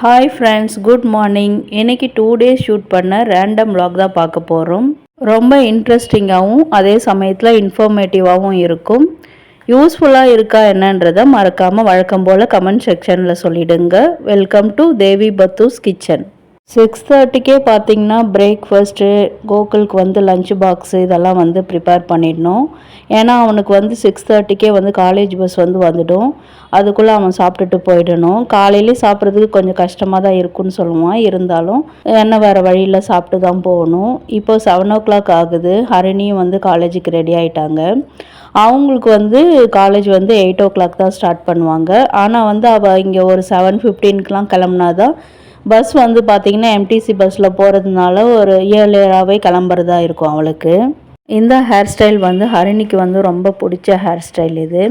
Hi friends, good morning. இன்றைக்கி 2 days shoot பண்ண random vlog தான் பார்க்க போகிறோம். ரொம்ப இன்ட்ரெஸ்டிங்காகவும் அதே சமயத்தில் இன்ஃபர்மேட்டிவாகவும் இருக்கும். யூஸ்ஃபுல்லாக இருக்கா என்னன்றதை மறக்காமல் வழக்கம் போல் கமெண்ட் செக்ஷனில் சொல்லிவிடுங்க. Welcome to Devi Pattu's kitchen. 6:30க்கே பார்த்திங்கன்னா பிரேக்ஃபாஸ்ட்டு, கோகுலுக்கு வந்து லஞ்ச் பாக்ஸு இதெல்லாம் வந்து ப்ரிப்பேர் பண்ணிடணும். ஏன்னா அவனுக்கு வந்து 6:30க்கே வந்து காலேஜ் பஸ் வந்து வந்துடும். அதுக்குள்ளே அவன் சாப்பிட்டுட்டு போயிடணும். காலையிலே சாப்பிட்றதுக்கு கொஞ்சம் கஷ்டமாக தான் இருக்குன்னு சொல்லுவான். இருந்தாலும் என்ன வேறு வழியில் சாப்பிட்டு தான் போகணும். இப்போ 7 o'clock ஆகுது. ஹரிணியும் வந்து காலேஜுக்கு ரெடி ஆகிட்டாங்க. அவங்களுக்கு வந்து காலேஜ் வந்து 8 o'clock தான் ஸ்டார்ட் பண்ணுவாங்க. ஆனால் வந்து அவள் இங்கே ஒரு 7:15க்கெலாம் கிளம்புனா தான் பஸ் வந்து பார்த்திங்கன்னா எம்டிசி பஸ்ஸில் போகிறதுனால ஒரு ஏர்லியராகவே கிளம்புறதா இருக்கும் அவளுக்கு. இந்த ஹேர் ஸ்டைல் வந்து ஹரிணிக்கு வந்து ரொம்ப பிடிச்ச ஹேர் ஸ்டைல் இது.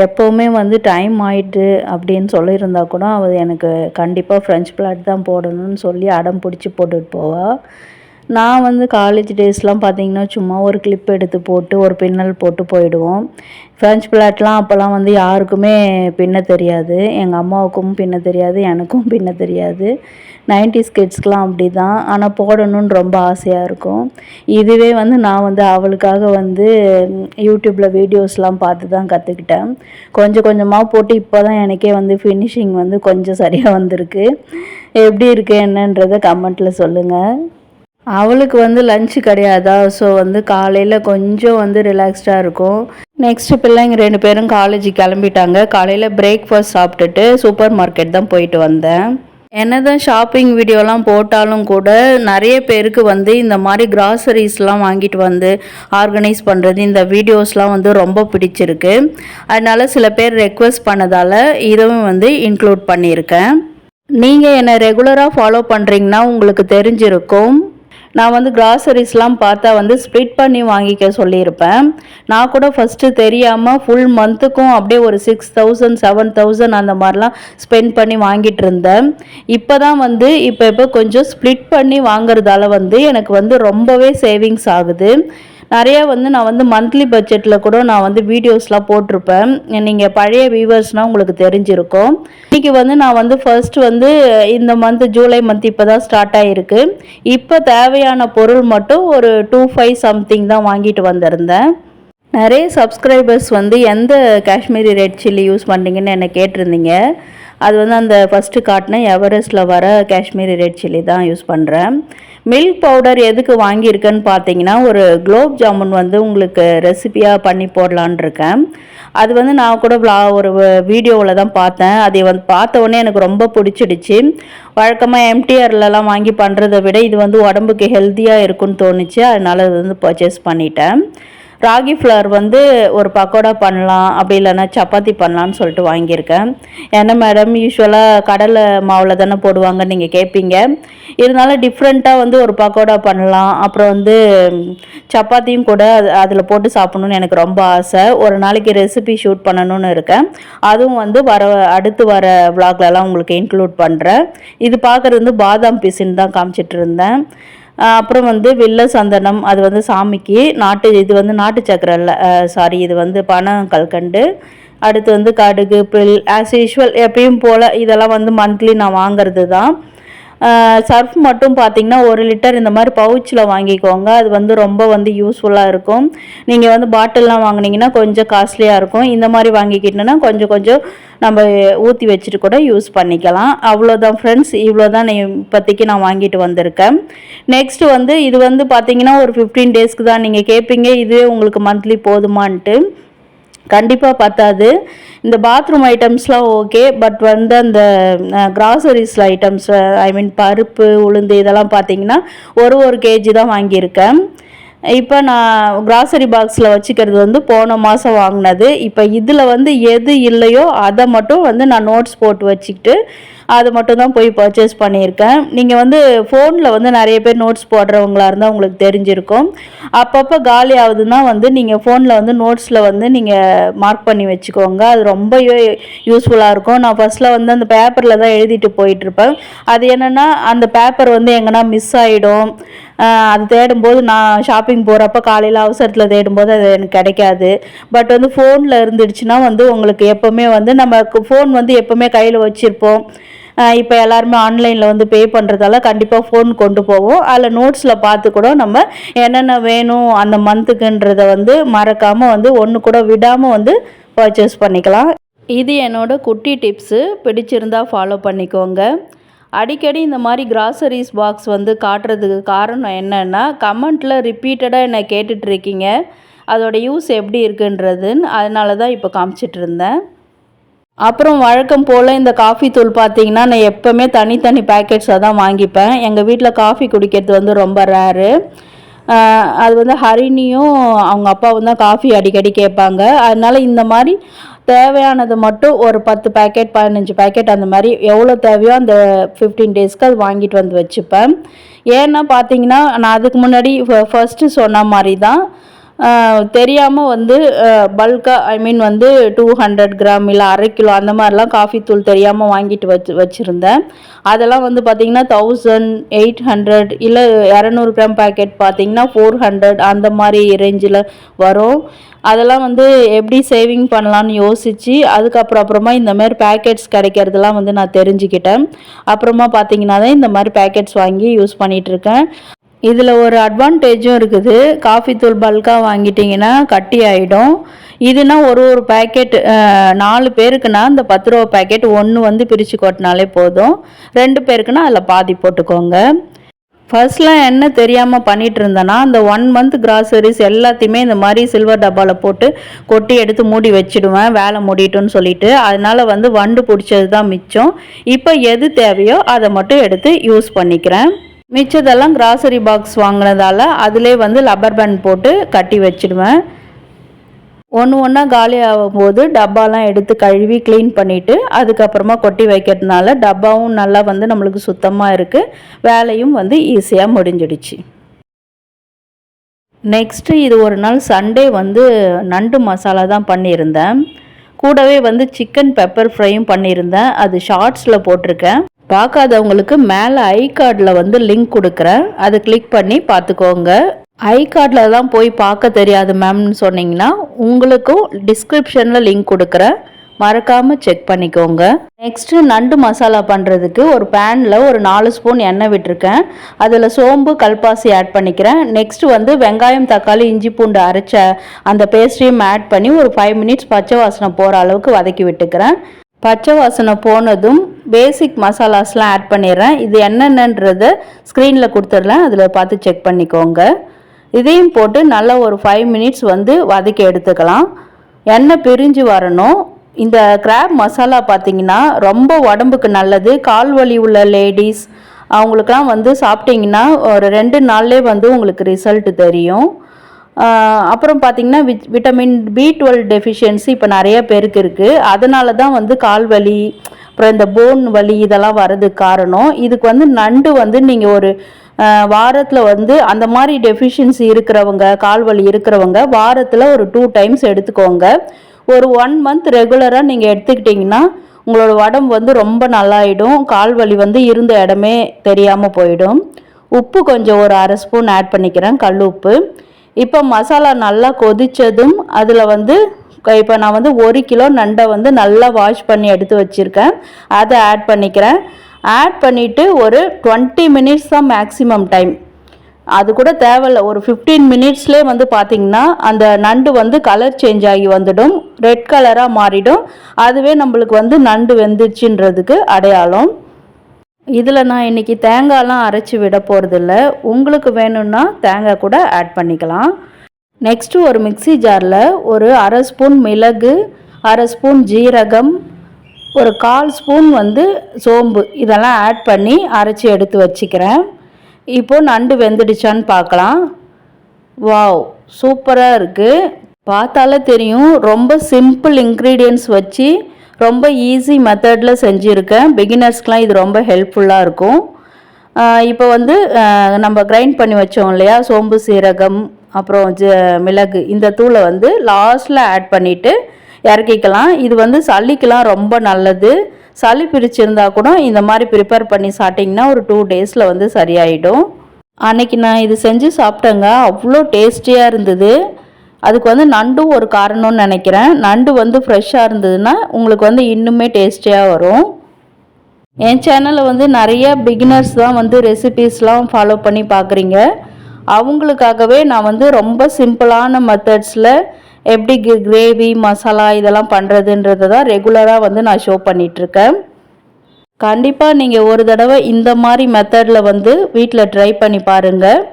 எப்போவுமே வந்து டைம் ஆகிட்டு அப்படின்னு சொல்லியிருந்தா கூட அவள் எனக்கு கண்டிப்பாக ஃப்ரெஞ்ச் பிளாட் தான் போடணும்னு சொல்லி அடம் பிடிச்சி போட்டுட்டு போவாள். நான் வந்து காலேஜ் டேஸ்லாம் பார்த்திங்கன்னா சும்மா ஒரு கிளிப் எடுத்து போட்டு ஒரு பின்னல் போட்டு போயிடுவோம். ஃப்ரெஞ்ச் பிளாட்லாம் அப்போல்லாம் வந்து யாருக்குமே பின்ன தெரியாது. எங்கள் அம்மாவுக்கும் பின்ன தெரியாது, எனக்கும் பின்ன தெரியாது. 90s கிட்ஸ்க்கெலாம் அப்படி தான். ஆனால் போடணுன்னு ரொம்ப ஆசையாக இருக்கும். இதுவே வந்து நான் வந்து அவளுக்காக வந்து யூடியூப்பில் வீடியோஸ்லாம் பார்த்து தான் கற்றுக்கிட்டேன். கொஞ்சம் கொஞ்சமாக போட்டு இப்போ தான் எனக்கே வந்து ஃபினிஷிங் வந்து கொஞ்சம் சரியாக வந்திருக்கு. எப்படி இருக்குது என்னன்றதை கமெண்ட்டில் சொல்லுங்கள். அவளுக்கு வந்து லஞ்சு கிடையாதா, ஸோ வந்து காலையில் கொஞ்சம் வந்து ரிலாக்ஸ்டாக இருக்கும். நெக்ஸ்ட்டு பிள்ளைங்க 2 பேரும் காலேஜுக்கு கிளம்பிட்டாங்க. காலையில் பிரேக்ஃபாஸ்ட் சாப்பிட்டுட்டு சூப்பர் மார்க்கெட் தான் போயிட்டு வந்தேன். என்ன தான் ஷாப்பிங் வீடியோலாம் போட்டாலும் கூட நிறைய பேருக்கு வந்து இந்த மாதிரி கிராசரிஸ்லாம் வாங்கிட்டு வந்து ஆர்கனைஸ் பண்ணுறது, இந்த வீடியோஸ்லாம் வந்து ரொம்ப பிடிச்சிருக்கு. அதனால் சில பேர் ரெக்வெஸ்ட் பண்ணதால் இதுவும் வந்து இன்க்ளூட் பண்ணியிருக்கேன். நீங்கள் என்னை ரெகுலராக ஃபாலோ பண்ணுறீங்கன்னா உங்களுக்கு தெரிஞ்சிருக்கும். நான் வந்து கிராசரிஸ்லாம் பார்த்தா வந்து ஸ்ப்ளிட் பண்ணி வாங்கிக்க சொல்லியிருப்பேன். நான் கூட ஃபஸ்ட்டு தெரியாமல் ஃபுல் மந்த்துக்கும் அப்படியே ஒரு 6,000 7,000 அந்த மாதிரிலாம் ஸ்பெண்ட் பண்ணி வாங்கிட்டு இருந்தேன். இப்போ தான் வந்து இப்போ கொஞ்சம் ஸ்ப்ளிட் பண்ணி வாங்குறதால வந்து எனக்கு வந்து ரொம்பவே சேவிங்ஸ் ஆகுது. நிறையா வந்து நான் வந்து மந்த்லி பட்ஜெட்டில் கூட நான் வந்து வீடியோஸ்லாம் போட்டிருப்பேன். நீங்கள் பழைய வியூவர்ஸ்னால் உங்களுக்கு தெரிஞ்சிருக்கும். இன்றைக்கி வந்து நான் வந்து ஃபர்ஸ்ட்டு வந்து இந்த மந்த் ஜூலை மந்த் இப்போ தான் ஸ்டார்ட் ஆகிருக்கு. இப்போ தேவையான பொருள் மட்டும் ஒரு 25 சம்திங் தான் வாங்கிட்டு வந்திருந்தேன். நிறைய சப்ஸ்கிரைபர்ஸ் வந்து எந்த காஷ்மீரி ரெட் சில்லி யூஸ் பண்ணுறீங்கன்னு என்னை கேட்டிருந்தீங்க. அது வந்து அந்த ஃபஸ்ட்டு காட்டின எவரெஸ்ட்டில் வர காஷ்மீரி ரெட் சில்லி தான் யூஸ் பண்ணுறேன். மில்க் பவுடர் எதுக்கு வாங்கியிருக்கேன்னு பார்த்தீங்கன்னா, ஒரு குலோப் ஜாமுன் வந்து உங்களுக்கு ரெசிபியாக பண்ணி போடலான் இருக்கேன். அது வந்து நான் கூட ஒரு வீடியோவில் தான் பார்த்தேன். அதை வந்து பார்த்த உடனே எனக்கு ரொம்ப பிடிச்சிடுச்சு. வழக்கமாக எம்டிஆர்லலாம் வாங்கி பண்ணுறதை விட இது வந்து உடம்புக்கு ஹெல்த்தியாக இருக்குன்னு தோணுச்சு. அதனால் அது வந்து பர்ச்சேஸ் பண்ணிட்டேன். ராகி ஃப்ளவர் வந்து ஒரு பக்கோடா பண்ணலாம், அப்படி இல்லைன்னா சப்பாத்தி பண்ணலான்னு சொல்லிட்டு வாங்கியிருக்கேன். ஏன்னா மேடம் யூஸ்வலாக கடலை மாவில் தானே போடுவாங்கன்னு நீங்கள் கேட்பீங்க. இருந்தாலும் டிஃப்ரெண்ட்டாக வந்து ஒரு பக்கோடா பண்ணலாம். அப்புறம் வந்து சப்பாத்தியும் கூட அதில் போட்டு சாப்பிட்ணுன்னு எனக்கு ரொம்ப ஆசை. ஒரு நாளைக்கு ரெசிபி ஷூட் பண்ணணும்னு இருக்கேன். அதுவும் வந்து அடுத்து வர விளாக்லலாம் உங்களுக்கு இன்க்ளூட் பண்ணுறேன். இது பார்க்குறது வந்து பாதாம் பீஸுன்னு தான் காமிச்சிட்டு இருந்தேன். அப்புறம் வந்து வெள்ள சந்தனம், அது வந்து சாமிக்கு இது வந்து நாட்டு சக்கரை இல்லை, சாரி, இது வந்து பனங்கல்கண்டு. அடுத்து வந்து கடுகு, பில், ஆஸ் யூஷுவல் எப்பயும் போல் இதெல்லாம் வந்து மந்த்லி நான் வாங்கிறது தான். சர்ஃப் மட்டும் பார்த்திங்கன்னா 1 லிட்டர் இந்த மாதிரி பவுச்சில் வாங்கிக்கோங்க. அது வந்து ரொம்ப வந்து யூஸ்ஃபுல்லாக இருக்கும். நீங்கள் வந்து பாட்டில்லாம் வாங்கினீங்கன்னா கொஞ்சம் காஸ்ட்லியாக இருக்கும். இந்த மாதிரி வாங்கிக்கிட்டோன்னா கொஞ்சம் நம்ம ஊற்றி வச்சுட்டு கூட யூஸ் பண்ணிக்கலாம். அவ்வளோதான் ஃப்ரெண்ட்ஸ், இவ்வளோ தான் இப்போதைக்கு நான் வாங்கிட்டு வந்திருக்கேன். நெக்ஸ்ட்டு வந்து இது வந்து பார்த்திங்கன்னா ஒரு 15 டேஸ்க்கு தான். நீங்கள் கேட்பீங்க இதுவே உங்களுக்கு மந்த்லி போதுமான்ட்டு. கண்டிப்பாக பத்தாது. இந்த பாத்ரூம் ஐட்டம்ஸ்லாம் ஓகே, பட் வந்து அந்த கிராசரிஸ் ஐட்டம்ஸ், ஐ மீன் பருப்பு, உளுந்து இதெல்லாம் பார்த்தீங்கன்னா ஒரு கேஜி தான் வாங்கியிருக்கேன். இப்போ நான் கிராசரி பாக்ஸில் வச்சுக்கிறது வந்து போன மாதம் வாங்கினது. இப்போ இதில் வந்து எது இல்லையோ அதை மட்டும் வந்து நான் நோட்ஸ் போட்டு வச்சுக்கிட்டு அது மட்டும் தான் போய் பர்ச்சேஸ் பண்ணியிருக்கேன். நீங்கள் வந்து ஃபோனில் வந்து நிறைய பேர் நோட்ஸ் போடுறவங்களா இருந்தால் உங்களுக்கு தெரிஞ்சிருக்கும். அப்பப்போ காலி ஆகுதுன்னா வந்து நீங்கள் ஃபோனில் வந்து நோட்ஸில் வந்து நீங்கள் மார்க் பண்ணி வச்சுக்கோங்க. அது ரொம்ப யூஸ்ஃபுல்லாக இருக்கும். நான் ஃபஸ்ட்டில் வந்து அந்த பேப்பரில் தான் எழுதிட்டு போயிட்டுருப்பேன். அது என்னென்னா அந்த பேப்பர் வந்து எங்கன்னா மிஸ் ஆகிடும். அது தேடும்போது நான் ஷாப்பிங் போகிறப்ப காலையில் அவசரத்தில் தேடும்போது அது எனக்கு கிடைக்காது. பட் வந்து ஃபோனில் இருந்துடுச்சுன்னா வந்து உங்களுக்கு எப்போவுமே வந்து நம்ம ஃபோன் வந்து எப்போவுமே கையில் வச்சுருப்போம். இப்போ எல்லாருமே ஆன்லைனில் வந்து பே பண்ணுறதால கண்டிப்பாக ஃபோன் கொண்டு போவோம். அதில் நோட்ஸில் பார்த்து கூட நம்ம என்னென்ன வேணும் அந்த மந்த்துக்குன்றதை வந்து மறக்காமல் வந்து ஒன்று கூட விடாமல் வந்து பர்ச்சேஸ் பண்ணிக்கலாம். இது என்னோட குட்டி டிப்ஸு, பிடிச்சிருந்தால் ஃபாலோ பண்ணிக்கோங்க. அடிக்கடி இந்த மாதிரி கிராசரிஸ் பாக்ஸ் வந்து காட்டுறதுக்கு காரணம் என்னென்னா, கமெண்ட்டில் ரிப்பீட்டடாக என்னை கேட்டுட்ருக்கீங்க அதோட யூஸ் எப்படி இருக்குன்றதுன்னு. அதனால தான் இப்போ காமிச்சிட்ருந்தேன். அப்புறம் வழக்கம் போல் இந்த காஃபி தூள் பார்த்திங்கன்னா நான் எப்போவுமே தனித்தனி பேக்கெட்ஸாக தான் வாங்கிப்பேன். எங்கள் வீட்டில் காஃபி குடிக்கிறது வந்து ரொம்ப ரேரு. அது வந்து ஹரிணியும் அவங்க அப்பாவும் தான் காஃபி அடிக்கடி கேட்பாங்க. அதனால் இந்த மாதிரி தேவையானது மட்டும் ஒரு 10 பேக்கெட் 15 பேக்கெட் அந்த மாதிரி எவ்வளோ தேவையோ அந்த 15 டேஸ்க்கு அது வாங்கிட்டு வந்து வச்சுப்பேன். ஏன்னா பார்த்தீங்கன்னா நான் அதுக்கு முன்னாடி ஃபஸ்ட்டு சொன்ன மாதிரி தான் தெரியாமல் வந்து பல்காக வந்து 200 கிராம் இல்லை 1/2 கிலோ அந்த மாதிரிலாம் காஃபி தூள் தெரியாமல் வாங்கிட்டு வச்சுருந்தேன். அதெல்லாம் வந்து பார்த்திங்கன்னா 1800 இல்லை 200 கிராம் பேக்கெட் பார்த்திங்கன்னா 400 அந்த மாதிரி ரேஞ்சில் வரும். அதெல்லாம் வந்து எப்படி சேவிங் பண்ணலான்னு யோசித்து அதுக்கப்புறமா இந்த மாதிரி பேக்கெட்ஸ் கிடைக்கிறதுலாம் வந்து நான் தெரிஞ்சுக்கிட்டேன். அப்புறமா பார்த்திங்கன்னா தான் இந்த மாதிரி பேக்கெட்ஸ் வாங்கி யூஸ் பண்ணிகிட்ருக்கேன். இதில் ஒரு அட்வான்டேஜும் இருக்குது. காஃபி தூள் பல்காக வாங்கிட்டிங்கன்னா கட்டி ஆகிடும். இதுனா ஒரு பேக்கெட் 4 பேருக்குன்னா இந்த 10 ரூபா பேக்கெட் ஒன்று வந்து பிரித்து கொட்டினாலே போதும். 2 பேருக்குன்னா அதில் பாதி போட்டுக்கோங்க. ஃபர்ஸ்ட்லாம் என்ன தெரியாமல் பண்ணிகிட்டு இருந்தேன்னா அந்த 1 மந்த் கிராசரிஸ் எல்லாத்தையுமே இந்த மாதிரி சில்வர் டப்பாவில் போட்டு கொட்டி எடுத்து மூடி வச்சுடுவேன், வேலை மூடிட்டுன்னு சொல்லிட்டு. அதனால் வந்து வண்டு பிடிச்சது தான் மிச்சம். இப்போ எது தேவையோ அதை மட்டும் எடுத்து யூஸ் பண்ணிக்கிறேன். மிச்சதெல்லாம் கிராசரி பாக்ஸ் வாங்கினதால அதிலே வந்து லப்பர் பேண்ட் போட்டு கட்டி வச்சிடுவேன். ஒன்றா காலி ஆகும்போது டப்பாலாம் எடுத்து கழுவி க்ளீன் பண்ணிவிட்டு அதுக்கப்புறமா கொட்டி வைக்கிறதுனால டப்பாவும் நல்லா வந்து நம்மளுக்கு சுத்தமாக இருக்குது, வேலையும் வந்து ஈஸியாக முடிஞ்சிடுச்சு. நெக்ஸ்ட்டு இது ஒரு நாள் சண்டே வந்து நண்டு மசாலா தான் பண்ணியிருந்தேன். கூடவே வந்து சிக்கன் பெப்பர் ஃப்ரையும் பண்ணியிருந்தேன். அது ஷார்ட்ஸில் போட்டிருக்கேன். பார்க்காதவங்களுக்கு மேலே ஐ கார்டில் வந்து லிங்க் கொடுக்குறேன், அதை கிளிக் பண்ணி பார்த்துக்கோங்க. ஐ கார்டில் தான் போய் பார்க்க தெரியாது மேம்னு சொன்னீங்கன்னா உங்களுக்கும் டிஸ்கிரிப்ஷனில் லிங்க் கொடுக்குறேன், மறக்காமல் செக் பண்ணிக்கோங்க. நெக்ஸ்ட்டு நண்டு மசாலா பண்ணுறதுக்கு ஒரு பேனில் ஒரு 4 ஸ்பூன் எண்ணெய் விட்டுருக்கேன். அதில் சோம்பு கல்பாசி ஆட் பண்ணிக்கிறேன். நெக்ஸ்ட்டு வந்து வெங்காயம் தக்காளி இஞ்சி பூண்டு அரைச்ச அந்த பேஸ்ட்ரியும் ஆட் பண்ணி ஒரு 5 மினிட்ஸ் பச்சை வாசனை போகிற அளவுக்கு வதக்கி விட்டுக்கிறேன். பச்சை வாசனை போனதும் பேசிக் மசாலாஸ்லாம் ஆட் பண்ணிடுறேன். இது என்னென்னன்றதை ஸ்க்ரீனில் கொடுத்துடலாம், அதில் பார்த்து செக் பண்ணிக்கோங்க. இதையும் போட்டு நல்லா ஒரு 5 மினிட்ஸ் வந்து வதக்கி எடுத்துக்கலாம். எண்ணெய் பிரிஞ்சு வரணும். இந்த கிராப் மசாலா பார்த்திங்கன்னா ரொம்ப உடம்புக்கு நல்லது. கால் வலி உள்ள லேடிஸ் அவங்களுக்கெல்லாம் வந்து சாப்பிட்டிங்கன்னா ஒரு 2 நாள்லேயே வந்து உங்களுக்கு ரிசல்ட் தெரியும். அப்புறம் பார்த்திங்கன்னா விட்டமின் B12 டெஃபிஷியன்சி இப்போ நிறைய பேருக்கு இருக்குது. அதனால தான் வந்து கால் வலி அப்புறம் இந்த போன் வலி இதெல்லாம் வர்றதுக்கு காரணம். இதுக்கு வந்து நண்டு வந்து நீங்கள் ஒரு வாரத்தில் வந்து அந்த மாதிரி டெஃபிஷியன்சி இருக்கிறவங்க கால் வலி இருக்கிறவங்க வாரத்தில் ஒரு 2 டைம்ஸ் எடுத்துக்கோங்க. ஒரு 1 மந்த் ரெகுலராக நீங்கள் எடுத்துக்கிட்டிங்கன்னா உங்களோட உடம்பு வந்து ரொம்ப நல்லாயிடும். கால் வலி வந்து இருந்த இடமே தெரியாமல் போயிடும். உப்பு கொஞ்சம் ஒரு 1/2 ஸ்பூன் ஆட் பண்ணிக்கிறேன், கல் உப்பு. இப்போ மசாலா நல்லா கொதித்ததும் அதில் வந்து இப்போ நான் வந்து 1 கிலோ நண்டை வந்து நல்லா வாஷ் பண்ணி எடுத்து வச்சுருக்கேன், அதை ஆட் பண்ணிக்கிறேன். ஆட் பண்ணிவிட்டு ஒரு 20 மினிட்ஸ் தான் மேக்ஸிமம் டைம், அது கூட தேவையில்லை. ஒரு 15 மினிட்ஸ்லேயே வந்து பார்த்திங்கன்னா அந்த நண்டு வந்து கலர் சேஞ்ச் ஆகி வந்துடும், ரெட் கலராக மாறிடும். அதுவே நம்மளுக்கு வந்து நண்டு வெந்துச்சுன்றதுக்கு அடையாளம். இதில் நான் இன்றைக்கி தேங்காயெலாம் அரைச்சி விட போகிறதில்ல, உங்களுக்கு வேணும்னா தேங்காய் கூட ஆட் பண்ணிக்கலாம். நெக்ஸ்ட்டு ஒரு மிக்ஸி ஜாரில் ஒரு 1/2 ஸ்பூன் மிளகு, 1/2 ஸ்பூன் ஜீரகம், ஒரு 1/4 ஸ்பூன் வந்து சோம்பு இதெல்லாம் ஆட் பண்ணி அரைச்சி எடுத்து வச்சுக்கிறேன். இப்போது நண்டு வெந்துடுச்சான்னு பார்க்கலாம். வாவ், சூப்பராக இருக்குது. பார்த்தாலே தெரியும், ரொம்ப சிம்பிள் இன்க்ரீடியன்ட்ஸ் வச்சு ரொம்ப ஈஸி மெத்தடில் செஞ்சுருக்கேன். பிகினர்ஸ்க்கெலாம் இது ரொம்ப ஹெல்ப்ஃபுல்லாக இருக்கும். இப்போ வந்து நம்ம கிரைண்ட் பண்ணி வச்சோம் இல்லையா, சோம்பு சீரகம் அப்புறம் மிளகு, இந்த தூளை வந்து லாஸ்ட்டில் ஆட் பண்ணிவிட்டு இறக்கிக்கலாம். இது வந்து சளிக்கெலாம் ரொம்ப நல்லது. சளி பிரிச்சிருந்தா கூட இந்த மாதிரி ப்ரிப்பேர் பண்ணி சாப்பிட்டிங்கன்னா ஒரு 2 டேஸில் வந்து சரியாயிடும். அன்றைக்கி நான் இது செஞ்சு சாப்பிட்டேங்க, அவ்வளோ டேஸ்டியாக இருந்தது. அதுக்கு வந்து நண்டும் ஒரு காரணம்னு நினைக்கிறேன். நண்டு வந்து ஃப்ரெஷ்ஷாக இருந்ததுன்னா உங்களுக்கு வந்து இன்னுமே டேஸ்டியாக வரும். என் சேனலில் வந்து நிறைய பிகினர்ஸ் தான் வந்து ரெசிபீஸ்லாம் ஃபாலோ பண்ணி பார்க்குறீங்க. அவங்களுக்காகவே நான் வந்து ரொம்ப சிம்பிளான மெத்தட்ஸில் எப்படி கிரேவி மசாலா இதெல்லாம் பண்ணுறதுன்றதை தான் ரெகுலராக வந்து நான் ஷோ பண்ணிகிட்ருக்கேன். கண்டிப்பாக நீங்கள் ஒரு தடவை இந்த மாதிரி மெத்தடில் வந்து வீட்டில் ட்ரை பண்ணி பாருங்கள்.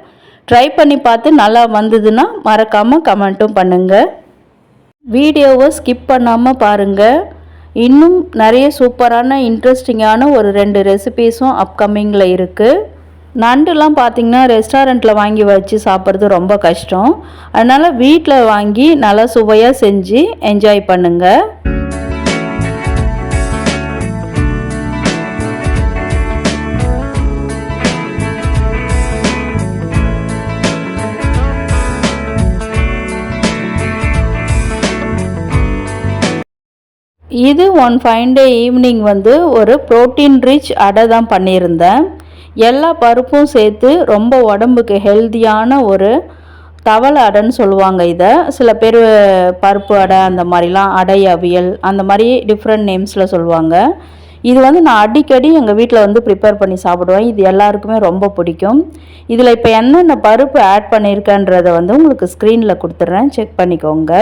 ட்ரை பண்ணி பார்த்து நல்லா வந்ததுன்னா மறக்காமல் கமெண்ட்டும் பண்ணுங்கள். வீடியோவை ஸ்கிப் பண்ணாமல் பாருங்கள். இன்னும் நிறைய சூப்பரான இன்ட்ரெஸ்டிங்கான ஒரு 2 ரெசிபீஸும் அப்கமிங்கில் இருக்குது. நண்டுலாம் பார்த்திங்கன்னா ரெஸ்டாரண்ட்டில் வாங்கி வச்சு சாப்பிட்றது ரொம்ப கஷ்டம். அதனால் வீட்டில் வாங்கி நல்லா சுவையாக செஞ்சு என்ஜாய் பண்ணுங்கள். இது ஒன் ஃபைன் டே ஈவினிங் வந்து ஒரு ப்ரோட்டீன் ரிச் அடை தான் பண்ணியிருந்தேன். எல்லா பருப்பும் சேர்த்து ரொம்ப உடம்புக்கு ஹெல்த்தியான ஒரு தவளை அடைன்னு சொல்லுவாங்க. இதை சில பேர் பருப்பு அடை அந்த மாதிரிலாம் அடை அவியல் அந்த மாதிரி டிஃப்ரெண்ட் நேம்ஸில் சொல்லுவாங்க. இது வந்து நான் அடிக்கடி எங்கள் வீட்டில் வந்து ப்ரிப்பேர் பண்ணி சாப்பிடுவேன். இது எல்லாருக்குமே ரொம்ப பிடிக்கும். இதில் இப்போ என்னென்ன பருப்பு ஆட் பண்ணியிருக்கேன்றதை வந்து உங்களுக்கு ஸ்க்ரீனில் கொடுத்துட்றேன், செக் பண்ணிக்கோங்க.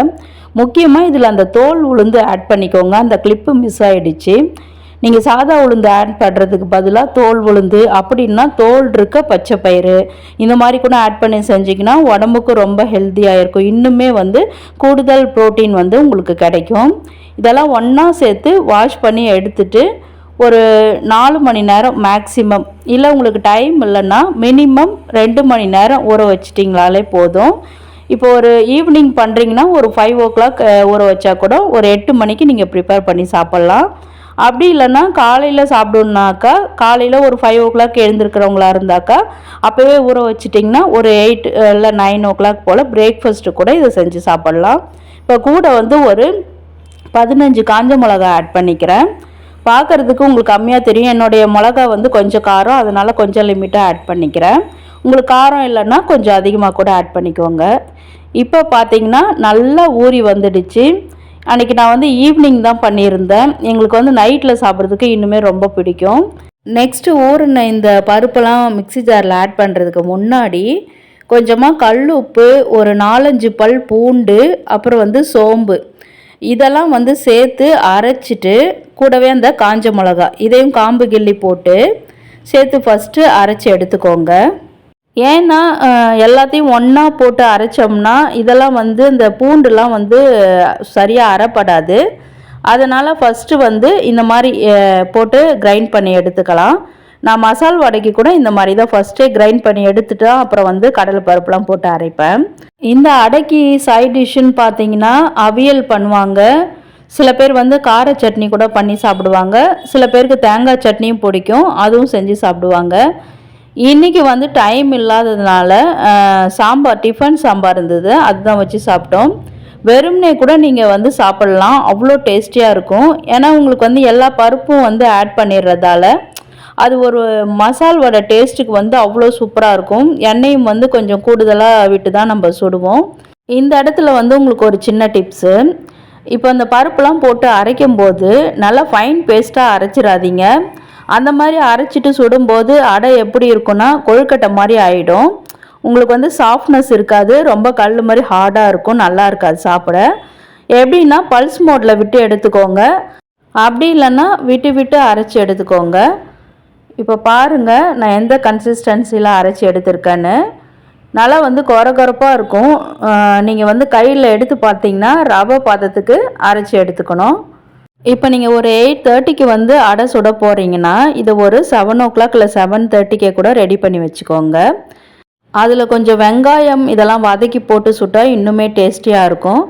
முக்கியமாக இதில் அந்த தோல் உளுந்து ஆட் பண்ணிக்கோங்க. அந்த கிளிப்பு மிஸ் ஆகிடுச்சு. நீங்கள் சாதா உளுந்து ஆட் பண்ணுறதுக்கு பதிலாக தோல் உளுந்து அப்படின்னா தோல் இருக்க பச்சை பயிறு இந்த மாதிரி கூட ஆட் பண்ணி செஞ்சிங்கன்னா உடம்புக்கு ரொம்ப ஹெல்த்தியாக இருக்கும். இன்னுமே வந்து கூடுதல் ப்ரோட்டீன் வந்து உங்களுக்கு கிடைக்கும். இதெல்லாம் ஒன்றா சேர்த்து வாஷ் பண்ணி எடுத்துட்டு ஒரு 4 மணி நேரம் மேக்ஸிமம், இல்லை உங்களுக்கு டைம் இல்லைன்னா மினிமம் 2 மணி நேரம் ஊற வச்சிட்டிங்களாலே போதும். இப்போ ஒரு ஈவினிங் பண்ணுறீங்கன்னா ஒரு 5 o'clock ஊற வச்சா கூட ஒரு 8 மணிக்கு நீங்கள் ப்ரிப்பேர் பண்ணி சாப்பிட்லாம். அப்படி இல்லைன்னா காலையில் சாப்பிடணுன்னாக்கா காலையில் ஒரு 5 o'clock எழுந்திருக்கிறவங்களா இருந்தாக்கா அப்போவே ஊற வச்சிட்டிங்கன்னா ஒரு 8 இல்லை 9 o'clock போல் பிரேக்ஃபாஸ்ட்டு கூட இதை செஞ்சு சாப்பிட்லாம். இப்போ கூட வந்து ஒரு 15 காஞ்ச மிளகா ஆட் பண்ணிக்கிறேன். பார்க்குறதுக்கு உங்களுக்கு கம்மியாக தெரியும். என்னுடைய மிளகா வந்து கொஞ்சம் காரம், அதனால் கொஞ்சம் லிமிட்டாக ஆட் பண்ணிக்கிறேன். உங்களுக்கு காரம் இல்லைன்னா கொஞ்சம் அதிகமாக கூட ஆட் பண்ணிக்கோங்க. இப்போ பார்த்தீங்கன்னா நல்லா ஊறி வந்துடுச்சு. அன்றைக்கி நான் வந்து ஈவினிங் தான் பண்ணியிருந்தேன். எங்களுக்கு வந்து நைட்டில் சாப்பிட்றதுக்கு இன்னுமே ரொம்ப பிடிக்கும். நெக்ஸ்ட்டு ஊறின இந்த பருப்பெல்லாம் மிக்ஸி ஜாரில் ஆட் பண்ணுறதுக்கு முன்னாடி கொஞ்சமாக கல் உப்பு, ஒரு 4-5 பல் பூண்டு, அப்புறம் வந்து சோம்பு இதெல்லாம் வந்து சேர்த்து அரைச்சிட்டு கூடவே அந்த காஞ்ச மிளகா இதையும் காம்பு கிள்ளி போட்டு சேர்த்து ஃபஸ்ட்டு அரைச்சி எடுத்துக்கோங்க. ஏன்னா எல்லாத்தையும் ஒன்றா போட்டு அரைச்சோம்னா இதெல்லாம் வந்து இந்த பூண்டுலாம் வந்து சரியாக அரைப்படாது. அதனால் ஃபஸ்ட்டு வந்து இந்த மாதிரி போட்டு கிரைண்ட் பண்ணி எடுத்துக்கலாம். நான் மசால் வடைக்கு கூட இந்த மாதிரி தான் ஃபஸ்ட்டே கிரைண்ட் பண்ணி எடுத்துட்டு அப்புறம் வந்து கடலை பருப்புலாம் போட்டு அரைப்பேன். இந்த அடைக்கு சைட் டிஷ்ஷுன்னு பார்த்தீங்கன்னா அவியல் பண்ணுவாங்க. சில பேர் வந்து கார சட்னி கூட பண்ணி சாப்பிடுவாங்க. சில பேருக்கு தேங்காய் சட்னியும் பிடிக்கும், அதுவும் செஞ்சு சாப்பிடுவாங்க. இன்றைக்கி வந்து டைம் இல்லாததுனால சாம்பார், டிஃபன் சாம்பார் இருந்தது, அதுதான் வச்சு சாப்பிட்டோம். வெறும்னே கூட நீங்கள் வந்து சாப்பிட்லாம், அவ்வளோ டேஸ்டியாக இருக்கும். ஏன்னா உங்களுக்கு வந்து எல்லா பருப்பும் வந்து ஆட் பண்ணிடுறதால அது ஒரு மசால் வடை டேஸ்ட்டுக்கு வந்து அவ்வளோ சூப்பராக இருக்கும். எண்ணெயும் வந்து கொஞ்சம் கூடுதலாக விட்டு தான் நம்ம சுடுவோம். இந்த இடத்துல வந்து உங்களுக்கு ஒரு சின்ன டிப்ஸு. இப்போ அந்த பருப்புலாம் போட்டு அரைக்கும்போது நல்லா ஃபைன் பேஸ்ட்டாக அரைச்சிடாதீங்க. அந்த மாதிரி அரைச்சிட்டு சுடும்போது அடை எப்படி இருக்குன்னா கொழுக்கட்டை மாதிரி ஆகிடும். உங்களுக்கு வந்து சாஃப்ட்னஸ் இருக்காது, ரொம்ப கல் மாதிரி ஹார்டாக இருக்கும், நல்லா இருக்காது சாப்பிட. எப்படின்னா பல்ஸ் மோடில் விட்டு எடுத்துக்கோங்க, அப்படி இல்லைன்னா விட்டு விட்டு அரைச்சி எடுத்துக்கோங்க. இப்போ பாருங்கள் நான் எந்த கன்சிஸ்டன்சியில் அரைச்சி எடுத்திருக்கேன்னு. நல்லா வந்து கொரகொரப்பாக இருக்கும். நீங்கள் வந்து கையில் எடுத்து பார்த்தீங்கன்னா ரவை பாதத்துக்கு அரைச்சி எடுத்துக்கணும். இப்போ நீங்கள் ஒரு 8:30க்கு வந்து அடை சுட போகிறீங்கன்னா இதை ஒரு 7 o'clock இல்லை 7:30க்கே கூட ரெடி பண்ணி வச்சுக்கோங்க. அதில் கொஞ்சம் வெங்காயம் இதெல்லாம் வதக்கி போட்டு சுட்டால் இன்னுமே டேஸ்டியாக இருக்கும்.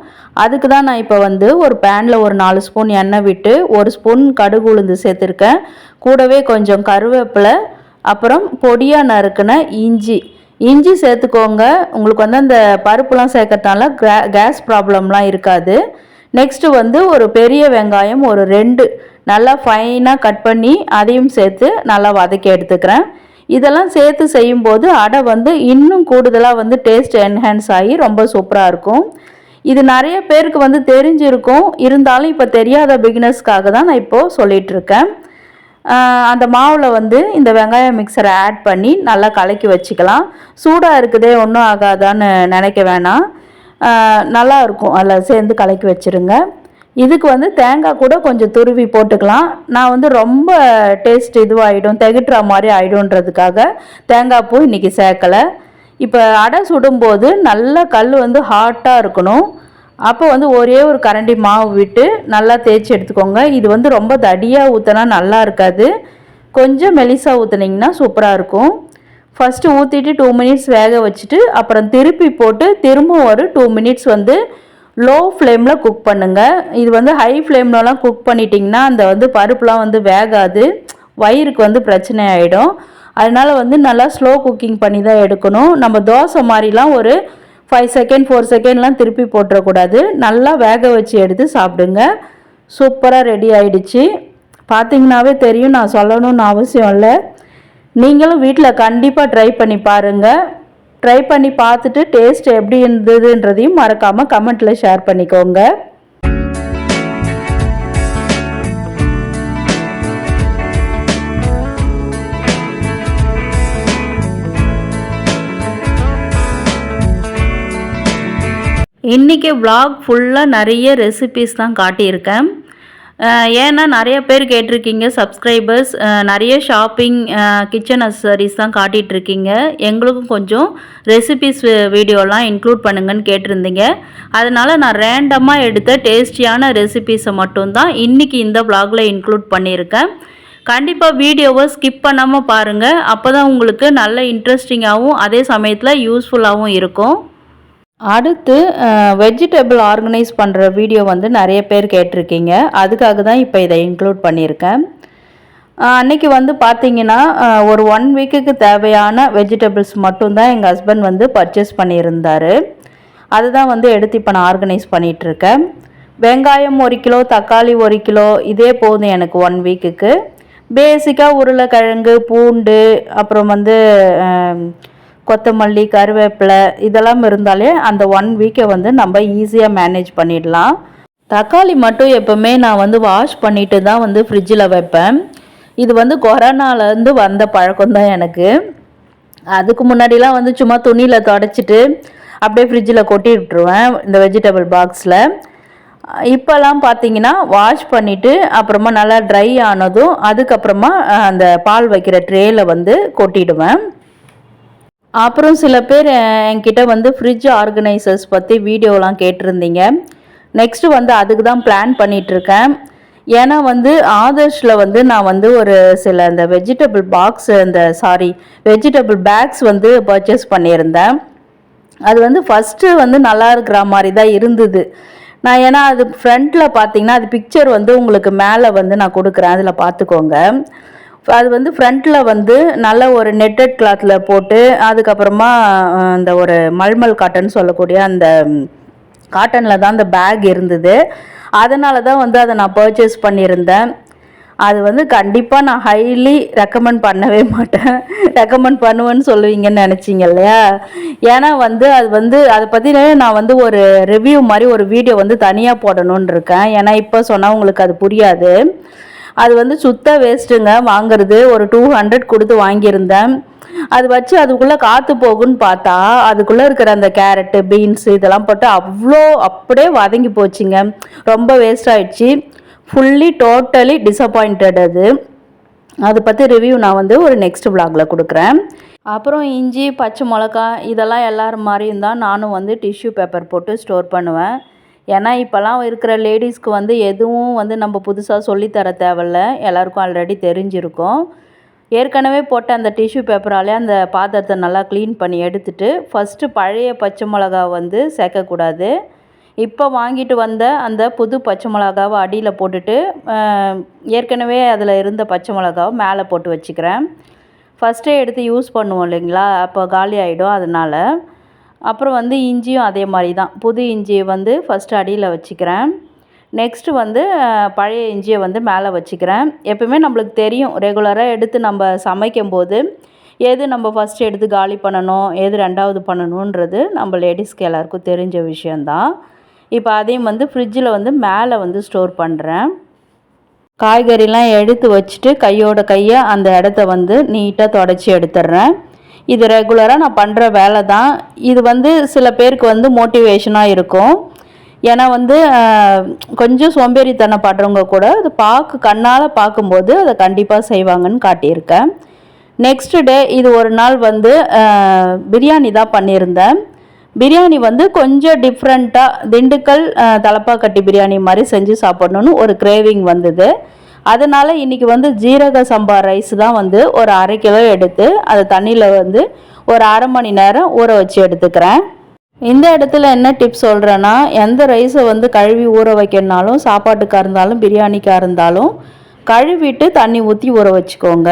அதுக்கு தான் நான் இப்போ வந்து ஒரு பேனில் ஒரு 4 ஸ்பூன் எண்ணெய் விட்டு 1 ஸ்பூன் கடுகு உளுந்து சேர்த்துருக்கேன். கூடவே கொஞ்சம் கருவேப்பிலை, அப்புறம் பொடியாக நறுக்கின இஞ்சி சேர்த்துக்கோங்க. உங்களுக்கு வந்து அந்த பருப்புலாம் சேர்க்கறதுனால கேஸ் ப்ராப்ளம்லாம் இருக்காது. நெக்ஸ்ட்டு வந்து ஒரு பெரிய வெங்காயம் ஒரு 2 நல்லா ஃபைனாக கட் பண்ணி அதையும் சேர்த்து நல்லா வதக்கி எடுத்துக்கிறேன். இதெல்லாம் சேர்த்து செய்யும்போது அடை வந்து இன்னும் கூடுதலாக வந்து டேஸ்ட் என்ஹான்ஸ் ஆகி ரொம்ப சூப்பராக இருக்கும். இது நிறைய பேருக்கு வந்து தெரிஞ்சிருக்கும், இருந்தாலும் இப்போ தெரியாத பிகினர்ஸ்க்காக தான் நான் இப்போது சொல்லிகிட்ருக்கேன். அந்த மாவில் வந்து இந்த வெங்காயம் மிக்சரை ஆட் பண்ணி நல்லா கலக்கி வச்சுக்கலாம். சூடாக இருக்குதே ஒன்றும் ஆகாதான்னு நினைக்க வேணாம், நல்லாயிருக்கும். அதில் சேர்ந்து கலக்கி வச்சுருங்க. இதுக்கு வந்து தேங்காய் கூட கொஞ்சம் துருவி போட்டுக்கலாம். நான் வந்து ரொம்ப டேஸ்ட் இதுவாகிடும், திகட்டுற மாதிரி ஆகிடும்ன்றதுக்காக தேங்காய் பூ இன்றைக்கி சேர்க்கலை. இப்போ அடை சுடும்போது நல்லா கல் வந்து ஹாட்டாக இருக்கணும். அப்போ வந்து ஒரே ஒரு கரண்டி மாவு விட்டு நல்லா தேய்ச்சி எடுத்துக்கோங்க. இது வந்து ரொம்ப தடியாக ஊற்றினா நல்லா இருக்காது, கொஞ்சம் மெலிசாக ஊற்றுனீங்கன்னா சூப்பராக இருக்கும். ஃபஸ்ட்டு ஊற்றிட்டு 2 மினிட்ஸ் வேக வச்சுட்டு அப்புறம் திருப்பி போட்டு திரும்ப ஒரு 2 மினிட்ஸ் வந்து லோ ஃப்ளேமில் குக் பண்ணுங்கள். இது வந்து ஹை ஃப்ளேம்லலாம் குக் பண்ணிட்டிங்கன்னா அந்த வந்து பருப்புலாம் வந்து வேகாது, வயிறுக்கு வந்து பிரச்சனை ஆகிடும். அதனால் வந்து நல்லா ஸ்லோ குக்கிங் பண்ணி தான் எடுக்கணும். நம்ம தோசை மாதிரிலாம் ஒரு 5 செகண்ட் 4 செகண்ட்லாம் திருப்பி போட்டுறக்கூடாது. நல்லா வேக வச்சு எடுத்து சாப்பிடுங்க. சூப்பராக ரெடி ஆகிடுச்சு. பார்த்திங்கனாவே தெரியும், நான் சொல்லணும்னு அவசியம் இல்லை. நீங்களும் வீட்டில் கண்டிப்பாக ட்ரை பண்ணி பாருங்கள். ட்ரை பண்ணி பார்த்துட்டு டேஸ்ட் எப்படி இருந்ததுன்றதையும் மறக்காமல் கமெண்ட்டில் ஷேர் பண்ணிக்கோங்க. இன்றைக்கி vlog ஃபுல்லாக நிறைய ரெசிபீஸ் தான் காட்டியிருக்கேன். ஏன்னா நிறைய பேர் கேட்டிருக்கீங்க சப்ஸ்கிரைபர்ஸ், நிறைய ஷாப்பிங் கிச்சன் அக்சசரிஸ் தான் காட்டிகிட்ருக்கீங்க, எங்களுக்கும் கொஞ்சம் ரெசிபீஸ் வீடியோலாம் இன்க்ளூட் பண்ணுங்கன்னு கேட்டிருந்தீங்க. அதனால் நான் ரேண்டமாக எடுத்த டேஸ்டியான ரெசிபீஸை மட்டும்தான் இன்றைக்கி இந்த vlogல இன்க்ளூட் பண்ணியிருக்கேன். கண்டிப்பாக வீடியோவை ஸ்கிப் பண்ணாமல் பாருங்கள், அப்போ தான் உங்களுக்கு நல்ல இன்ட்ரெஸ்டிங்காகவும் அதே சமயத்தில் யூஸ்ஃபுல்லாகவும் இருக்கும். அடுத்து வெஜிடபிள் ஆர்கனைஸ் பண்ணுற வீடியோ வந்து நிறைய பேர் கேட்டிருக்கீங்க, அதுக்காக தான் இப்போ இதை இன்க்ளூட் பண்ணியிருக்கேன். அன்றைக்கி வந்து பார்த்திங்கன்னா ஒரு 1 வீக்குக்கு தேவையான வெஜிடபிள்ஸ் மட்டும்தான் எங்கள் ஹஸ்பண்ட் வந்து பர்ச்சேஸ் பண்ணியிருந்தார். அதுதான் வந்து எடுத்து இப்போ நான் ஆர்கனைஸ் பண்ணிகிட்ருக்கேன். வெங்காயம் 1 கிலோ, தக்காளி 1 கிலோ, இதே போதும் எனக்கு 1 வீக்குக்கு. பேசிக்காக உருளைக்கிழங்கு, பூண்டு, அப்புறம் வந்து கொத்தமல்லி, கருவேப்பிலை இதெல்லாம் இருந்தாலே அந்த 1 வீக்கை வந்து நம்ம ஈஸியாக மேனேஜ் பண்ணிடலாம். தக்காளி மட்டும் எப்போவுமே நான் வந்து வாஷ் பண்ணிட்டு தான் வந்து ஃப்ரிட்ஜில் வைப்பேன். இது வந்து கொரோனாலேருந்து வந்த பழக்கம்தான் எனக்கு. அதுக்கு முன்னாடிலாம் வந்து சும்மா துணியில் தொடச்சிட்டு அப்படியே ஃப்ரிட்ஜில் கொட்டி விட்டுருவேன் இந்த வெஜிடபிள் பாக்ஸில். இப்போல்லாம் பார்த்தீங்கன்னா வாஷ் பண்ணிவிட்டு அப்புறமா நல்லா ட்ரை ஆனதும் அதுக்கப்புறமா அந்த பால் வைக்கிற ட்ரேயில் வந்து கொட்டிடுவேன். அப்புறம் சில பேர் என்கிட்ட வந்து ஃப்ரிட்ஜ் ஆர்கனைசர்ஸ் பற்றி வீடியோலாம் கேட்டிருந்தீங்க. நெக்ஸ்ட்டு வந்து அதுக்கு தான் பிளான் பண்ணிகிட்ருக்கேன். ஏன்னா வந்து ஆதர்ஷில் வந்து நான் வந்து ஒரு சில இந்த வெஜிடபிள் பேக்ஸ் வந்து பர்ச்சேஸ் பண்ணியிருந்தேன். அது வந்து ஃபஸ்ட்டு வந்து நல்லா இருக்கிற மாதிரி தான் இருந்தது. நான் ஏன்னா அது ஃப்ரண்ட்டில் பார்த்தீங்கன்னா அது பிக்சர் வந்து உங்களுக்கு மேலே வந்து நான் கொடுக்குறேன், அதில் பார்த்துக்கோங்க. அது வந்து ஃப்ரண்ட்டில் வந்து நல்ல ஒரு நெட்டட் கிளாத்தில் போட்டு அதுக்கப்புறமா இந்த ஒரு மல்மல் காட்டன் சொல்லக்கூடிய அந்த காட்டனில் தான் அந்த பேக் இருந்தது. அதனால தான் வந்து அதை நான் பர்ச்சேஸ் பண்ணியிருந்தேன். அது வந்து கண்டிப்பாக நான் ஹைலி ரெக்கமெண்ட் பண்ணவே மாட்டேன். ரெக்கமெண்ட் பண்ணுவேன்னு சொல்லுவீங்கன்னு நினச்சிங்க இல்லையா? ஏன்னா வந்து அது வந்து அதை பற்றின நான் வந்து ஒரு ரிவ்யூ மாதிரி ஒரு வீடியோ வந்து தனியாக போடணுன்னு இருக்கேன். ஏன்னா இப்போ சொன்னால் உங்களுக்கு அது புரியாது. அது வந்து சுத்த வேஸ்ட்டுங்க வாங்குறது. ஒரு 200 கொடுத்து வாங்கியிருந்தேன். அது வச்சு அதுக்குள்ளே காற்று போகுன்னு பார்த்தா அதுக்குள்ளே இருக்கிற அந்த கேரட்டு, பீன்ஸு இதெல்லாம் போட்டு அப்படியே வதங்கி போச்சுங்க. ரொம்ப வேஸ்ட் ஆகிடுச்சு. Fully totally disappointed. அதை பற்றி ரிவ்யூ நான் வந்து ஒரு நெக்ஸ்ட் vlogல கொடுக்குறேன். அப்புறம் இஞ்சி, பச்சை மிளகா இதெல்லாம் எல்லோரும் மாதிரியும் தான் நானும் வந்து டிஷ்யூ பேப்பர் போட்டு ஸ்டோர் பண்ணுவேன். ஏன்னா இப்போலாம் இருக்கிற லேடிஸ்க்கு வந்து எதுவும் வந்து நம்ம புதுசாக சொல்லித்தர தேவையில்ல, எல்லாருக்கும் ஆல்ரெடி தெரிஞ்சிருக்கும். ஏற்கனவே போட்ட அந்த டிஷ்யூ பேப்பராலே அந்த பாத்திரத்தை நல்லா க்ளீன் பண்ணி எடுத்துட்டு ஃபஸ்ட்டு பழைய பச்சை மிளகா வந்து சேர்க்கக்கூடாது. இப்போ வாங்கிட்டு வந்த அந்த புது பச்சை மிளகாவை அடியில் போட்டுட்டு ஏற்கனவே அதில் இருந்த பச்சை மிளகாவை மேலே போட்டு வச்சுக்கிறேன். ஃபஸ்ட்டே எடுத்து யூஸ் பண்ணுவோம் இல்லைங்களா, அப்போ காலி ஆகிடும். அதனால் அப்புறம் வந்து இஞ்சியும் அதே மாதிரி தான். புது இஞ்சியை வந்து ஃபஸ்ட்டு அடியில் வச்சுக்கிறேன். நெக்ஸ்ட்டு வந்து பழைய இஞ்சியை வந்து மேலே வச்சுக்கிறேன். எப்பவுமே நம்மளுக்கு தெரியும் ரெகுலராக எடுத்து நம்ம சமைக்கும் போது எது நம்ம ஃபஸ்ட்டு எடுத்து காலி பண்ணணும், எது 2வது பண்ணணுன்றது நம்ம லேடிஸ்க்கு எல்லாருக்கும் தெரிஞ்ச விஷயந்தான். இப்போ அதையும் வந்து ஃப்ரிட்ஜில் வந்து மேலே வந்து ஸ்டோர் பண்ணுறேன். காய்கறிலாம் எடுத்து வச்சுட்டு கையோட கையை அந்த இடத்த வந்து நீட்டாக தொடச்சி எடுத்துடுறேன். இது ரெகுலராக நான் பண்ணுற வேலை தான். இது வந்து சில பேருக்கு வந்து மோட்டிவேஷனாக இருக்கும். ஏன்னா வந்து கொஞ்சம் சோம்பேறித்தனம் படுறவங்க கூட அது கண்ணால் பார்க்கும்போது அதை கண்டிப்பாக செய்வாங்கன்னு காட்டியிருக்கேன். நெக்ஸ்ட் டே இது ஒரு நாள் வந்து பிரியாணி தான் பண்ணியிருந்தேன். பிரியாணி வந்து கொஞ்சம் டிஃப்ரெண்ட்டாக திண்டுக்கல் தலப்பாக்கட்டி பிரியாணி மாதிரி செஞ்சு சாப்பிட்ணுன்னு ஒரு கிரேவிங் வந்தது. அதனால் இன்றைக்கி வந்து ஜீரக சம்பா ரைஸ் தான் வந்து ஒரு 1/2 கிலோ எடுத்து அதை தண்ணியில் வந்து ஒரு 1/2 மணி நேரம் ஊற வச்சு எடுத்துக்கிறேன். இந்த இடத்துல என்ன டிப்ஸ் சொல்கிறேன்னா, எந்த ரைஸை வந்து கழுவி ஊற வைக்கணுனாலும் சாப்பாட்டுக்காக இருந்தாலும் பிரியாணிக்காக இருந்தாலும் கழுவிட்டு தண்ணி ஊற்றி ஊற வச்சுக்கோங்க.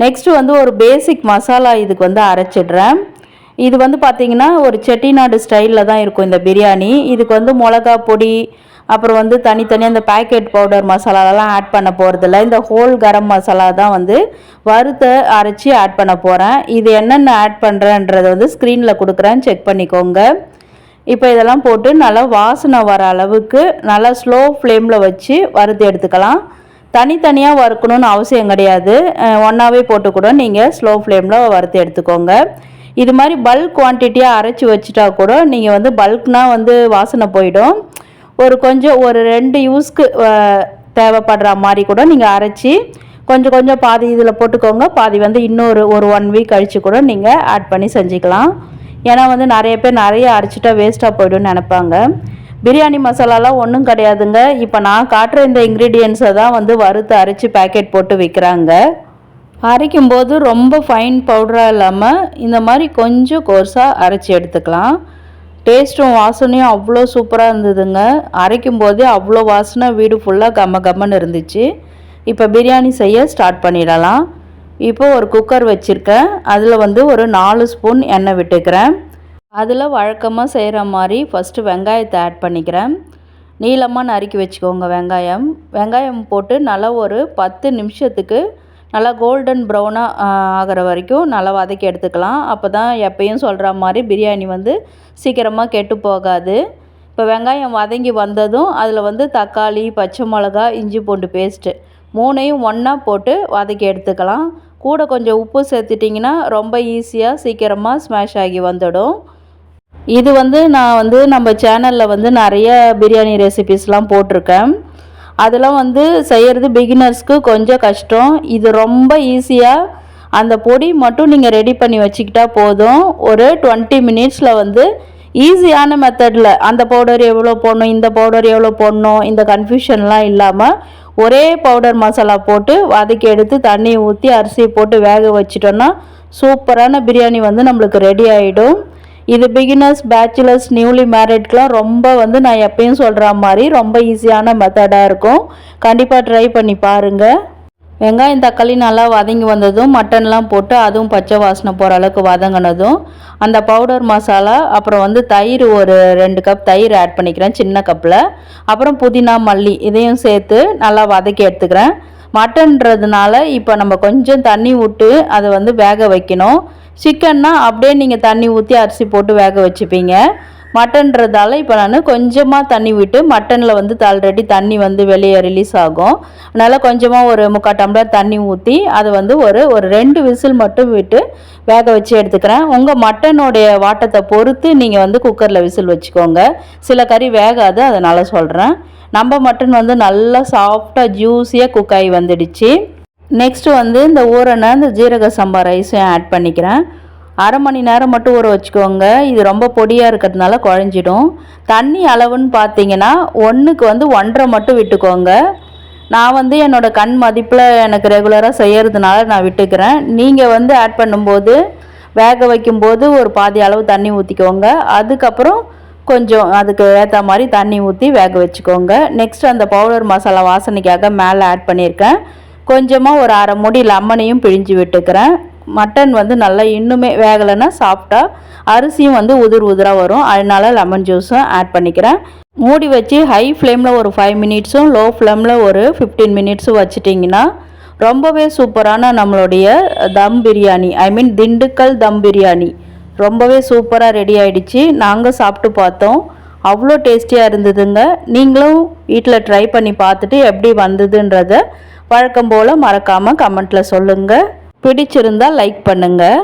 நெக்ஸ்ட்டு வந்து ஒரு பேசிக் மசாலா இதுக்கு வந்து அரைச்சிடுறேன். இது வந்து பார்த்திங்கன்னா ஒரு செட்டிநாடு ஸ்டைலில் தான் இருக்கும் இந்த பிரியாணி. இதுக்கு வந்து மிளகா பொடி அப்புறம் வந்து தனித்தனியாக இந்த பேக்கெட் பவுடர் மசாலாலாம் ஆட் பண்ண போகிறதில்ல. இந்த ஹோல் கரம் மசாலா தான் வந்து வறுத்து அரைச்சி ஆட் பண்ண போகிறேன். இது என்னென்ன ஆட் பண்ணுறேன்றதை வந்து ஸ்க்ரீனில் கொடுக்குறேன், செக் பண்ணிக்கோங்க. இப்போ இதெல்லாம் போட்டு நல்லா வாசனை வர அளவுக்கு நல்லா ஸ்லோ ஃப்ளேமில் வச்சு வறுத்து எடுத்துக்கலாம். தனித்தனியாக வறுக்கணும்னு அவசியம் கிடையாது, ஒன்றாவே போட்டு கூட நீங்கள் ஸ்லோ ஃப்ளேமில் வறுத்து எடுத்துக்கோங்க. இது மாதிரி பல்க் குவான்டிட்டியாக அரைச்சி வச்சுட்டா கூட நீங்கள் வந்து பல்க்னால் வந்து வாசனை போயிடும். கொஞ்சம் ஒரு 2 யூஸ்க்கு தேவைப்படுற மாதிரி கூட நீங்கள் அரைச்சி கொஞ்சம் கொஞ்சம் பாதி இதில் போட்டுக்கோங்க, பாதி வந்து இன்னொரு 1 வீக் கழித்து கூட நீங்கள் ஆட் பண்ணி செஞ்சுக்கலாம். ஏன்னா வந்து நிறைய பேர் நிறைய அரைச்சிட்டா வேஸ்ட்டாக போய்டும்னு நினைப்பாங்க. பிரியாணி மசாலாலாம் ஒன்றும் கிடையாதுங்க. இப்போ நான் காட்டுற இந்த இன்க்ரீடியன்ஸை தான் வந்து வறுத்து அரைச்சி பேக்கெட் போட்டு விற்கிறாங்க. அரைக்கும்போது ரொம்ப ஃபைன் பவுடராக இல்லாமல் இந்த மாதிரி கொஞ்சம் கோர்ஸாக அரைச்சி எடுத்துக்கலாம். டேஸ்ட்டும் வாசனையும் அவ்வளோ சூப்பராக இருந்ததுங்க. அரைக்கும் போதே அவ்வளோ வாசனை வீடு ஃபுல்லாக கம்மன்னு இருந்துச்சு. இப்போ பிரியாணி செய்ய ஸ்டார்ட் பண்ணிடலாம். இப்போ ஒரு குக்கர் வச்சுருக்கேன். அதில் வந்து ஒரு 4 ஸ்பூன் எண்ணெய் விட்டுக்கிறேன். அதில் வழக்கமாக செய்கிற மாதிரி ஃபஸ்ட்டு வெங்காயத்தை ஆட் பண்ணிக்கிறேன். நீளமாக நறுக்கி வச்சுக்கோங்க. வெங்காயம் போட்டு நல்லா ஒரு 10 நிமிஷத்துக்கு நல்லா கோல்டன் ப்ரௌனாக ஆகிற வரைக்கும் நல்லா வதக்கி எடுத்துக்கலாம். அப்போ தான் எப்பயும் சொல்கிற மாதிரி பிரியாணி வந்து சீக்கிரமாக கெட்டு போகாது. இப்போ வெங்காயம் வதங்கி வந்ததும் அதில் வந்து தக்காளி, பச்சை மிளகா, இஞ்சி பூண்டு பேஸ்ட்டு 3ஐயும் ஒன்றா போட்டு வதக்கி எடுத்துக்கலாம். கூட கொஞ்சம் உப்பு சேர்த்துட்டிங்கன்னா ரொம்ப ஈஸியாக சீக்கிரமாக ஸ்மாஷ் ஆகி வந்துடும். இது வந்து நான் வந்து நம்ம சேனலில் வந்து நிறைய பிரியாணி ரெசிபீஸ்லாம் போட்டிருக்கேன். அதெல்லாம் வந்து செய்கிறது பிகினர்ஸ்க்கு கொஞ்சம் கஷ்டம். இது ரொம்ப ஈஸியாக அந்த பொடி மட்டும் நீங்கள் ரெடி பண்ணி வச்சுக்கிட்டா போதும். ஒரு 20 மினிட்ஸில் வந்து ஈஸியான மெத்தடில் அந்த பவுடர் எவ்வளோ போடணும், இந்த பவுடர் எவ்வளோ போடணும், இந்த கன்ஃபியூஷன்லாம் இல்லாமல் ஒரே பவுடர் மசாலா போட்டு வதக்கி எடுத்து தண்ணி ஊற்றி அரிசி போட்டு வேக வச்சிட்டோன்னா சூப்பரான பிரியாணி வந்து நம்மளுக்கு ரெடி ஆகிடும். இது பிகினர்ஸ், பேச்சுலர்ஸ், நியூலி மேரிட்க்கெலாம் ரொம்ப வந்து நான் எப்பயும் சொல்கிற மாதிரி ரொம்ப ஈஸியான மெத்தடாக இருக்கும். கண்டிப்பாக ட்ரை பண்ணி பாருங்கள். வெங்காயம் தக்காளி நல்லா வதங்கி வந்ததும் மட்டன்லாம் போட்டு அதுவும் பச்சை வாசனை போகிற அளவுக்கு வதங்கினதும் அந்த பவுடர் மசாலா அப்புறம் வந்து தயிர் ஒரு 2 கப் தயிர் ஆட் பண்ணிக்கிறேன் சின்ன கப்பில். அப்புறம் புதினா, மல்லி இதையும் சேர்த்து நல்லா வதக்கி எடுத்துக்கிறேன். மட்டன்றதுனால இப்போ நம்ம கொஞ்சம் தண்ணி விட்டு அதை வந்து வேக வைக்கணும். சிக்கன்னா அப்படியே நீங்கள் தண்ணி ஊற்றி அரிசி போட்டு வேக வச்சுப்பீங்க. மட்டன்றதால இப்போ நான் கொஞ்சமாக தண்ணி விட்டு மட்டனில் வந்து ஆல்ரெடி தண்ணி வந்து வெளியே ரிலீஸ் ஆகும். அதனால் கொஞ்சமாக ஒரு 3/4 டம்ளர் தண்ணி ஊற்றி அதை வந்து ஒரு 2 விசில் மட்டும் விட்டு வேக வச்சு எடுத்துக்கிறேன். உங்கள் மட்டனுடைய வாட்டத்தை பொறுத்து நீங்கள் வந்து குக்கரில் விசில் வச்சுக்கோங்க. சில கறி வேகாது, அதனால் சொல்கிறேன். நம்ம மட்டன் வந்து நல்லா சாஃப்டாக ஜூஸியாக குக் ஆகி வந்துடுச்சு. நெக்ஸ்ட்டு வந்து இந்த ஊறின இந்த ஜீரக சம்பா ரைஸையும் ஆட் பண்ணிக்கிறேன். 1/2 மணி நேரம் மட்டும் ஊற வச்சுக்கோங்க. இது ரொம்ப பொடியாக இருக்கிறதுனால குழஞ்சிடும். தண்ணி அளவுன்னு பார்த்தீங்கன்னா 1க்கு வந்து 1.5 மட்டும் விட்டுக்கோங்க. நான் வந்து என்னோடய கண் மதிப்பில் எனக்கு ரெகுலராக செய்கிறதுனால நான் விட்டுக்கிறேன். நீங்கள் வந்து ஆட் பண்ணும்போது வேக வைக்கும்போது ஒரு பாதி அளவு தண்ணி ஊற்றிக்கோங்க. அதுக்கப்புறம் கொஞ்சம் அதுக்கு ஏற்ற மாதிரி தண்ணி ஊற்றி வேக வச்சுக்கோங்க. நெக்ஸ்ட் அந்த பவுடர் மசாலா வாசனைக்காக மேலே ஆட் பண்ணியிருக்கேன். கொஞ்சமாக ஒரு 1/2 மூடி லெமனையும் பிழிஞ்சு விட்டுக்கிறேன். மட்டன் வந்து நல்லா இன்னுமே வேகலைன்னா சாப்பிட்டா அரிசியும் வந்து உதிராக வரும். அதனால லெமன் ஜூஸும் ஆட் பண்ணிக்கிறேன். மூடி வச்சு ஹை ஃப்ளேமில் ஒரு 5 மினிட்ஸும் லோ ஃப்ளேமில் ஒரு 15 மினிட்ஸும் வச்சிட்டிங்கன்னா ரொம்பவே சூப்பரான நம்மளுடைய தம் பிரியாணி, திண்டுக்கல் தம் பிரியாணி ரொம்பவே சூப்பராக ரெடி ஆகிடுச்சு. நாங்கள் சாப்பிட்டு பார்த்தோம். அவ்வளோ டேஸ்டியாக இருந்ததுங்க. நீங்களும் வீட்டில் ட்ரை பண்ணி பார்த்துட்டு எப்படி வந்ததுன்றத வழக்கம் போல் மறக்காமல் கமெண்ட்டில் சொல்லுங்கள். பிடிச்சிருந்தால் லைக் பண்ணுங்கள்.